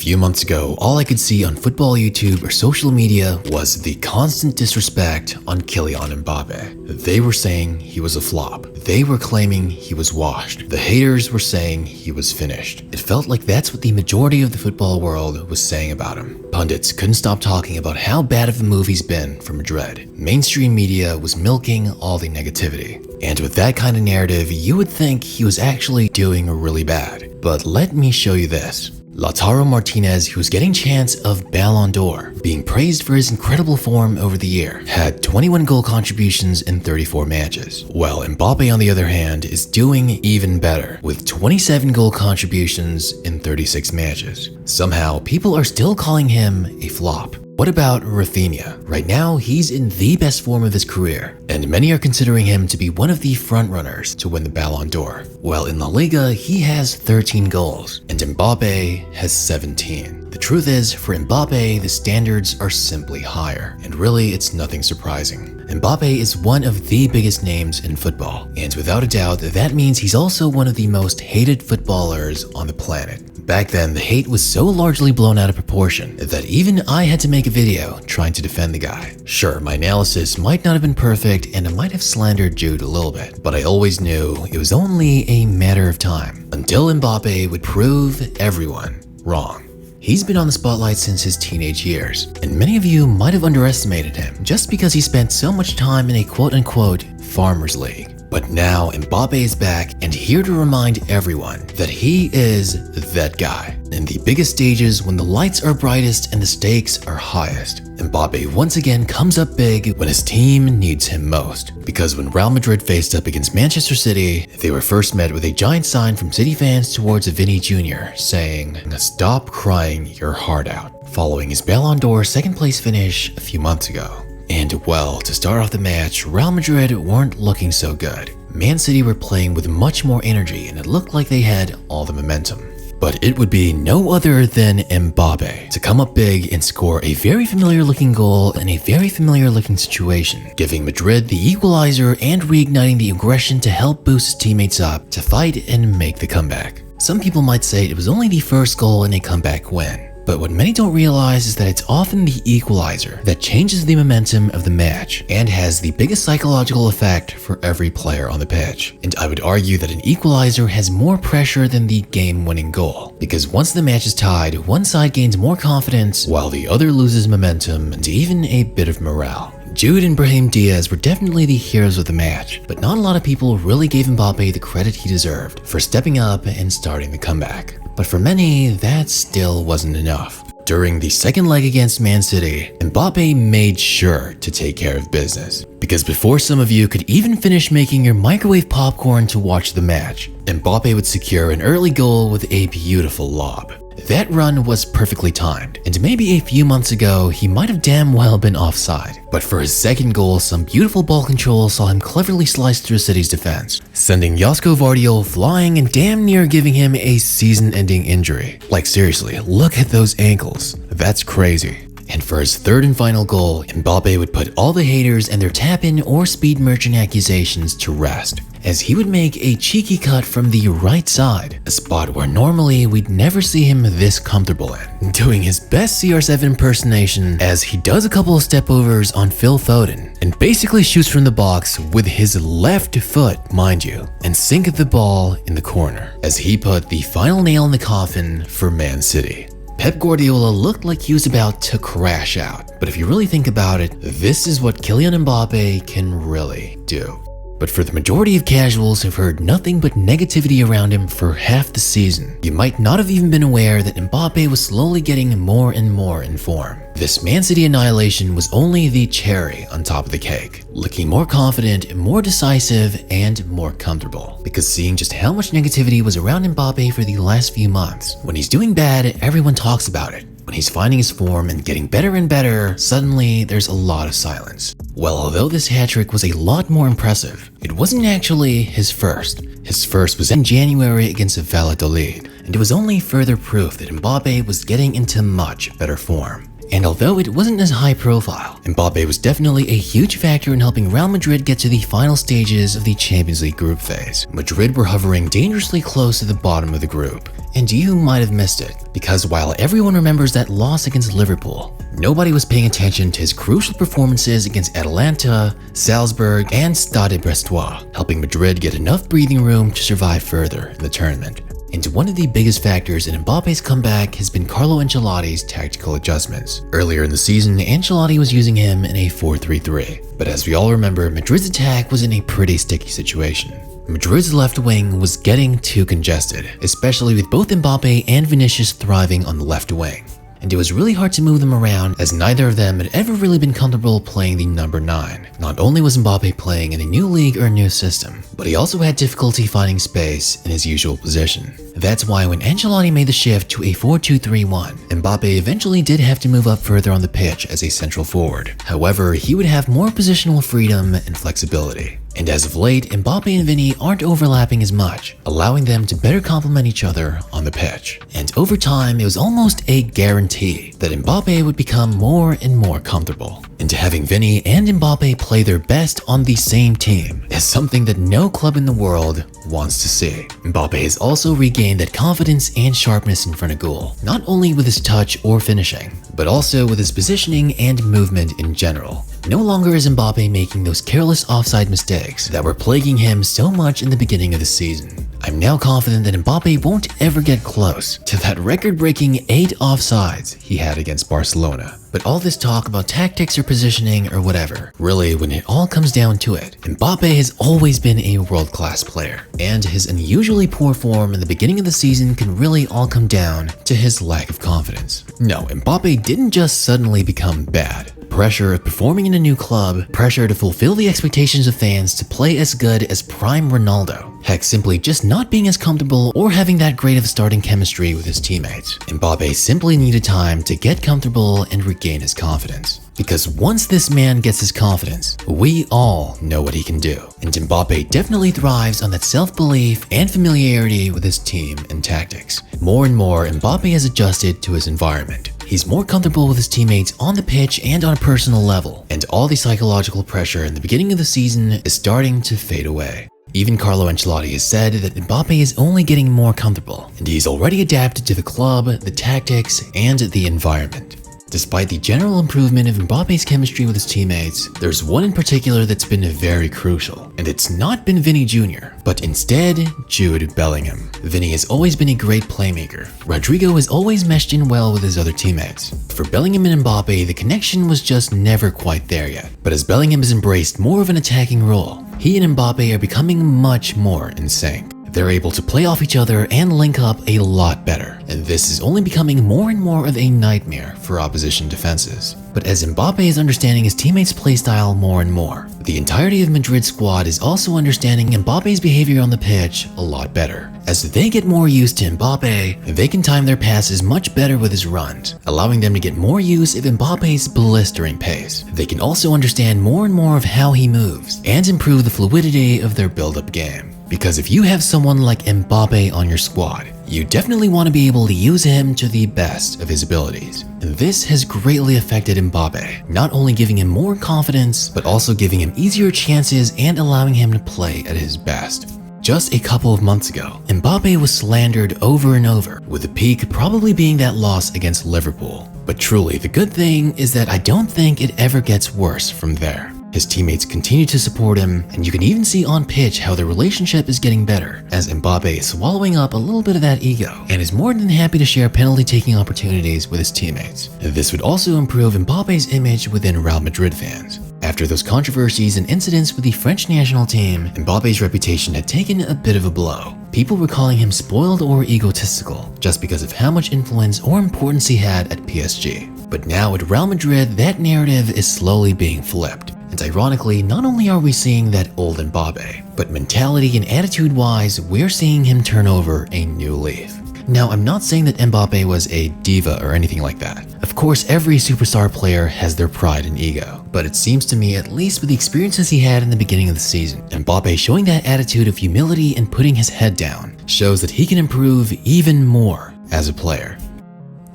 few months ago, all I could see on football YouTube or social media was the constant disrespect on Kylian Mbappe. They were saying he was a flop. They were claiming he was washed. The haters were saying he was finished. It felt like that's what the majority of the football world was saying about him. Pundits couldn't stop talking about how bad of a move he's been for Madrid. Mainstream media was milking all the negativity. And with that kind of narrative, you would think he was actually doing really bad. But let me show you this. Lautaro Martinez, who was getting chance of Ballon d'Or, being praised for his incredible form over the year, had 21 goal contributions in 34 matches. While Mbappe, on the other hand, is doing even better, with 27 goal contributions in 36 matches. Somehow, people are still calling him a flop. What about Rafinha? Right now, he's in the best form of his career, and many are considering him to be one of the frontrunners to win the Ballon d'Or. Well, in La Liga, he has 13 goals, and Mbappe has 17. The truth is, for Mbappe, the standards are simply higher, and really, it's nothing surprising. Mbappe is one of the biggest names in football, and without a doubt, that means he's also one of the most hated footballers on the planet. Back then, the hate was so largely blown out of proportion that even I had to make a video trying to defend the guy. Sure, my analysis might not have been perfect and I might have slandered Jude a little bit, but I always knew it was only a matter of time until Mbappe would prove everyone wrong. He's been on the spotlight since his teenage years, and many of you might have underestimated him just because he spent so much time in a quote-unquote farmers league. But now Mbappe is back and here to remind everyone that he is that guy. In the biggest stages, when the lights are brightest and the stakes are highest, Mbappe once again comes up big when his team needs him most. Because when Real Madrid faced up against Manchester City, they were first met with a giant sign from City fans towards Vini Jr. saying, "Stop crying your heart out," following his Ballon d'Or second place finish a few months ago. And well, to start off the match, Real Madrid weren't looking so good. Man City were playing with much more energy and it looked like they had all the momentum. But it would be no other than Mbappe to come up big and score a very familiar looking goal in a very familiar looking situation, giving Madrid the equalizer and reigniting the aggression to help boost his teammates up to fight and make the comeback. Some people might say it was only the first goal in a comeback win. But what many don't realize is that it's often the equalizer that changes the momentum of the match and has the biggest psychological effect for every player on the pitch. And I would argue that an equalizer has more pressure than the game-winning goal, because once the match is tied, one side gains more confidence while the other loses momentum and even a bit of morale. Jude and Brahim Diaz were definitely the heroes of the match, but not a lot of people really gave Mbappe the credit he deserved for stepping up and starting the comeback. But for many, that still wasn't enough. During the second leg against Man City, Mbappe made sure to take care of business. Because before some of you could even finish making your microwave popcorn to watch the match, Mbappe would secure an early goal with a beautiful lob. That run was perfectly timed, and maybe a few months ago, he might have damn well been offside. But for his second goal, some beautiful ball control saw him cleverly slice through City's defense, sending Josko Vardiol flying and damn near giving him a season-ending injury. Like seriously, look at those ankles. That's crazy. And for his third and final goal, Mbappe would put all the haters and their tap-in or speed merchant accusations to rest, as he would make a cheeky cut from the right side, a spot where normally we'd never see him this comfortable in, doing his best CR7 impersonation as he does a couple of step-overs on Phil Foden, and basically shoots from the box with his left foot, mind you, and sink the ball in the corner, as he put the final nail in the coffin for Man City. Pep Guardiola looked like he was about to crash out, but if you really think about it, this is what Kylian Mbappe can really do. But for the majority of casuals who've heard nothing but negativity around him for half the season, you might not have even been aware that Mbappe was slowly getting more and more in form. This Man City annihilation was only the cherry on top of the cake, looking more confident, more decisive, and more comfortable. Because seeing just how much negativity was around Mbappe for the last few months, when he's doing bad, everyone talks about it. When he's finding his form and getting better and better, suddenly there's a lot of silence. Well, although this hat-trick was a lot more impressive, it wasn't actually his first. His first was in January against Valladolid, and it was only further proof that Mbappe was getting into much better form. And although it wasn't as high profile, Mbappe was definitely a huge factor in helping Real Madrid get to the final stages of the Champions League group phase. Madrid were hovering dangerously close to the bottom of the group. And you might have missed it, because while everyone remembers that loss against Liverpool, nobody was paying attention to his crucial performances against Atalanta, Salzburg, and Stade Brestois, helping Madrid get enough breathing room to survive further in the tournament. And one of the biggest factors in Mbappe's comeback has been Carlo Ancelotti's tactical adjustments. Earlier in the season, Ancelotti was using him in a 4-3-3, but as we all remember, Madrid's attack was in a pretty sticky situation. Madrid's left wing was getting too congested, especially with both Mbappe and Vinicius thriving on the left wing. And it was really hard to move them around as neither of them had ever really been comfortable playing the number 9. Not only was Mbappe playing in a new league or a new system, but he also had difficulty finding space in his usual position. That's why when Ancelotti made the shift to a 4-2-3-1, Mbappe eventually did have to move up further on the pitch as a central forward. However, he would have more positional freedom and flexibility. And as of late, Mbappe and Vini aren't overlapping as much, allowing them to better complement each other on the pitch. And over time, it was almost a guarantee that Mbappe would become more and more comfortable. And having Vini and Mbappe play their best on the same team is something that no club in the world wants to see. Mbappe has also regained that confidence and sharpness in front of goal, not only with his touch or finishing, but also with his positioning and movement in general. No longer is Mbappe making those careless offside mistakes that were plaguing him so much in the beginning of the season. I'm now confident that Mbappe won't ever get close to that record-breaking 8 offsides he had against Barcelona. But all this talk about tactics or positioning or whatever, really when it all comes down to it, Mbappe has always been a world-class player. And his unusually poor form in the beginning of the season can really all come down to his lack of confidence. No, Mbappe didn't just suddenly become bad. Pressure of performing in a new club, pressure to fulfill the expectations of fans to play as good as prime Ronaldo. Heck, simply just not being as comfortable or having that great of starting chemistry with his teammates. Mbappe simply needed time to get comfortable and regain his confidence. Because once this man gets his confidence, we all know what he can do. And Mbappe definitely thrives on that self-belief and familiarity with his team and tactics. More and more, Mbappe has adjusted to his environment. He's more comfortable with his teammates on the pitch and on a personal level, and all the psychological pressure in the beginning of the season is starting to fade away. Even Carlo Ancelotti has said that Mbappe is only getting more comfortable, and he's already adapted to the club, the tactics, and the environment. Despite the general improvement of Mbappe's chemistry with his teammates, there's one in particular that's been very crucial, and it's not been Vini Jr., but instead Jude Bellingham. Vini has always been a great playmaker. Rodrigo has always meshed in well with his other teammates. For Bellingham and Mbappe, the connection was just never quite there yet. But as Bellingham has embraced more of an attacking role, he and Mbappe are becoming much more in sync. They're able to play off each other and link up a lot better, and this is only becoming more and more of a nightmare for opposition defenses. But as Mbappe is understanding his teammates' playstyle more and more, the entirety of Madrid's squad is also understanding Mbappe's behavior on the pitch a lot better. As they get more used to Mbappe, they can time their passes much better with his runs, allowing them to get more use of Mbappe's blistering pace. They can also understand more and more of how he moves, and improve the fluidity of their build-up game. Because if you have someone like Mbappe on your squad, you definitely want to be able to use him to the best of his abilities. And this has greatly affected Mbappe, not only giving him more confidence, but also giving him easier chances and allowing him to play at his best. Just a couple of months ago, Mbappe was slandered over and over, with the peak probably being that loss against Liverpool. But truly, the good thing is that I don't think it ever gets worse from there. His teammates continue to support him, and you can even see on pitch how their relationship is getting better, as Mbappe is swallowing up a little bit of that ego, and is more than happy to share penalty-taking opportunities with his teammates. This would also improve Mbappe's image within Real Madrid fans. After those controversies and incidents with the French national team, Mbappe's reputation had taken a bit of a blow. People were calling him spoiled or egotistical, just because of how much influence or importance he had at PSG. But now at Real Madrid, that narrative is slowly being flipped. And ironically, not only are we seeing that old Mbappe, but mentality and attitude-wise, we're seeing him turn over a new leaf. Now, I'm not saying that Mbappe was a diva or anything like that. Of course, every superstar player has their pride and ego, but it seems to me, at least with the experiences he had in the beginning of the season, Mbappe showing that attitude of humility and putting his head down shows that he can improve even more as a player.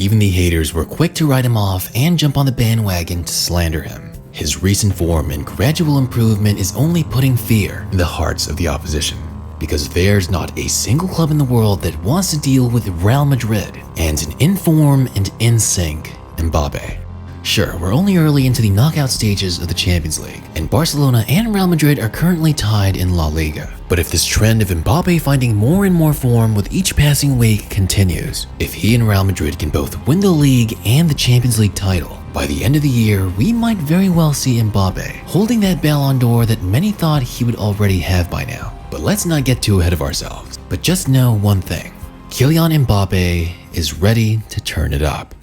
Even the haters were quick to write him off and jump on the bandwagon to slander him. His recent form and gradual improvement is only putting fear in the hearts of the opposition, because there's not a single club in the world that wants to deal with Real Madrid and an in-form and in-sync Mbappe. Sure, we're only early into the knockout stages of the Champions League, and Barcelona and Real Madrid are currently tied in La Liga. But if this trend of Mbappe finding more and more form with each passing week continues, if he and Real Madrid can both win the league and the Champions League title, by the end of the year, we might very well see Mbappe holding that Ballon d'Or that many thought he would already have by now. But let's not get too ahead of ourselves. But just know one thing, Kylian Mbappe is ready to turn it up.